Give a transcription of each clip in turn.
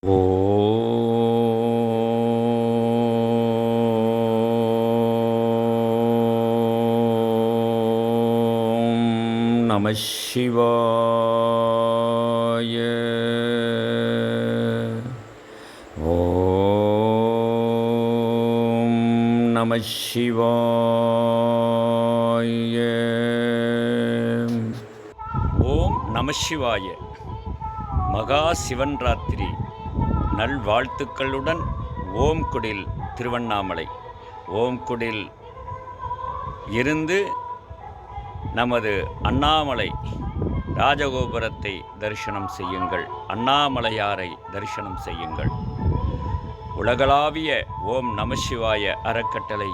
ஓம் நம சிவாய. ஓம் நம சிவாய. ஓம் நம சிவாய. மகா சிவன் ராத்திரி நல்வாழ்த்துக்களுடன் ஓம்குடில் திருவண்ணாமலை. ஓம்குடில் இருந்து நமது அண்ணாமலை ராஜகோபுரத்தை தரிசனம் செய்யுங்கள். அண்ணாமலையாரை தரிசனம் செய்யுங்கள். உலகளாவிய ஓம் நமசிவாய அறக்கட்டளை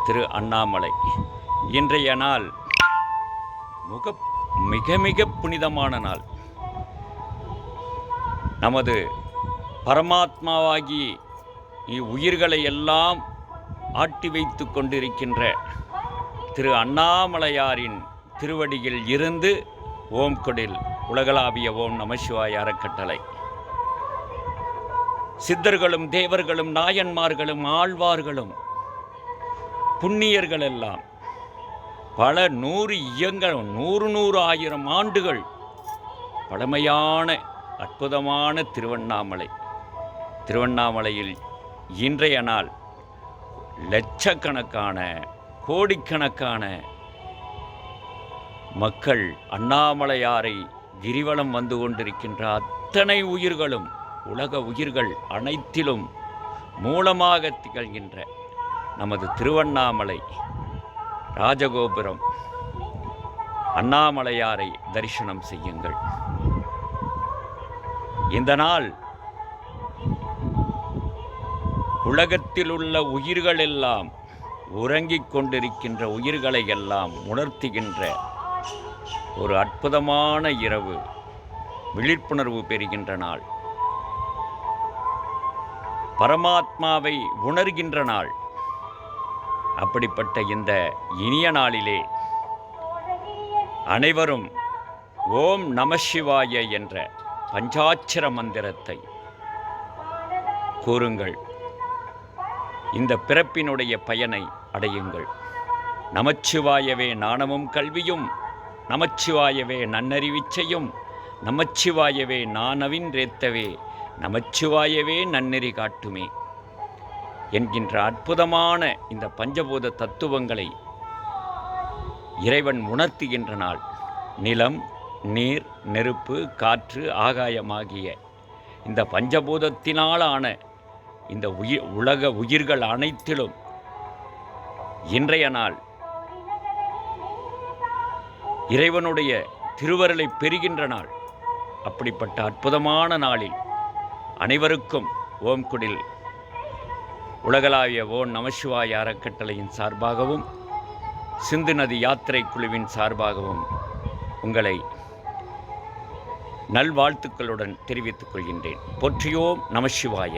திரு அண்ணாமலை. இன்றைய நாள் மிக மிக புனிதமான நாள். நமது பரமாத்மாவாகி உயிர்களை எல்லாம் ஆட்டி வைத்து கொண்டிருக்கின்ற திரு அண்ணாமலையாரின் திருவடியில் இருந்து ஓம்குடில் உலகளாவிய ஓம் நமசிவாய அறக்கட்டளை சித்தர்களும் தேவர்களும் நாயன்மார்களும் ஆழ்வார்களும் புண்ணியர்கள் எல்லாம் பல நூறு ஆயிரம் ஆண்டுகள் பழமையான அற்புதமான திருவண்ணாமலையில் இன்றைய நாள் லட்சக்கணக்கான கோடிக்கணக்கான மக்கள் அண்ணாமலையாரை கிரிவலம் வந்து கொண்டிருக்கின்ற அத்தனை உயிர்களும் உலக உயிர்கள் அனைத்திலும் மூலமாக திகழ்கின்ற நமது திருவண்ணாமலை ராஜகோபுரம் அண்ணாமலையாரை தரிசனம் செய்யுங்கள். இந்த நாள் உலகத்தில் உள்ள உயிர்களெல்லாம் உறங்கிக் கொண்டிருக்கின்ற உயிர்களை எல்லாம் உணர்த்துகின்ற ஒரு அற்புதமான இரவு, விழிப்புணர்வு பெறுகின்ற நாள், பரமாத்மாவை உணர்கின்ற நாள். அப்படிப்பட்ட இந்த இனிய நாளிலே அனைவரும் ஓம் நமசிவாய என்ற பஞ்சாட்சர மந்திரத்தை கூறுங்கள். இந்த பிறப்பினுடைய பயனை அடையுங்கள். நமச்சிவாயவே ஞானமும் கல்வியும், நமச்சிவாயவே நன்னறிவிச்சையும், நமச்சிவாயவே நானவின்றேத்தவே, நமச்சிவாயவே நன்னெறி காட்டுமே என்கின்ற அற்புதமான இந்த பஞ்சபூத தத்துவங்களை இறைவன் உணர்த்துகின்ற நாள். நிலம், நீர், நெருப்பு, காற்று, ஆகாயமாகிய இந்த பஞ்சபூதத்தினாலான இந்த உலக உயிர்கள் அனைத்திலும் இன்றைய நாள் இறைவனுடைய திருவருளை பெறுகின்ற நாள். அப்படிப்பட்ட அற்புதமான நாளில் அனைவருக்கும் ஓம்குடில் உலகளாவிய ஓம் நமசிவாய அறக்கட்டளையின் சார்பாகவும் சிந்து நதி யாத்திரை குழுவின் சார்பாகவும் உங்களை நல்வாழ்த்துக்களுடன் தெரிவித்துக் கொள்கின்றேன். போற்றியோம் நமசிவாய.